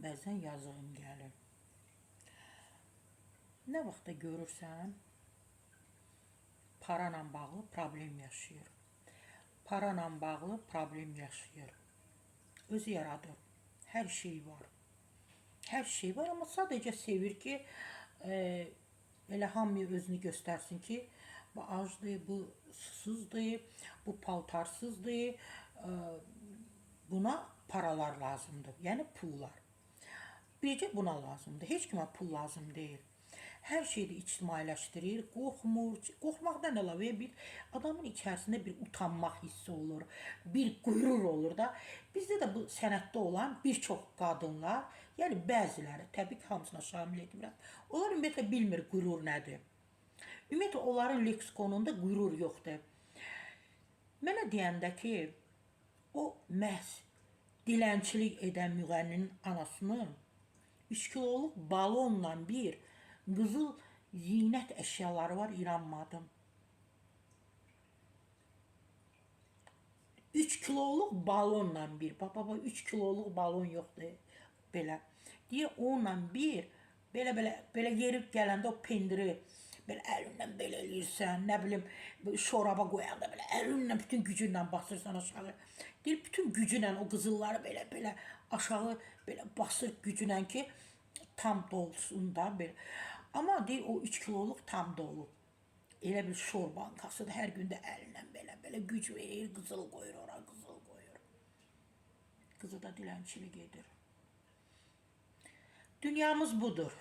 bəzən yazığım gəlir. Nə vaxt da görürsən, parayla bağlı problem yaşayır. Parayla bağlı problem yaşayır. Özü yaradır. Hər şey var. Hər şey var, amma sadəcə sevir ki, elə hamıya özünü göstərsin ki, bu acdır, bu susuzdur, bu paltarsızdır, buna paralar lazımdır, yəni pullar. Bircə buna lazımdır, heç kimə pul lazım deyil. Hər şeyi ictimailəşdirir, qorxmur, qorxmaqdan əlavə bir adamın içərisində bir utanmaq hissi olur, bir qürur olur da. Bizdə də bu sənətdə olan bir çox qadınlar, yəni bəziləri, təbii ki, hamısına şamil etmirəm, onlar ümumiyyətlə bilmir qürur nədir. Ümumiyyətlə, onların leksikonunda qürur yoxdur. Mənə deyəndə ki, o məhz dilənçilik edən müğənninin anasının 3 kiloluq balonla bir qızıl zinət əşyaları var, inanmadım. 3 kiloluq balonla bir, baba 3 kiloluq balon yoxdur, belə. Deyir, onunla bir, belə yeri gələndə o pendiri, belə əlindən belə eləyirsən, nə bilim, şoraba qoyanda belə əlinlə bütün gücünlə basırsan aşağı. Deyir, bütün gücünlə o qızılları belə aşağı belə basır gücünlə ki, tam dolsun da belə. Amma deyir, o 3 kiloluq tam dolu. Elə bir şor bankasıdır, hər gün də əlindən belə güc verir, qızıl qoyur ora, qızıl qoyur. Qızı da dilənçilik edir. Dünyamız budur.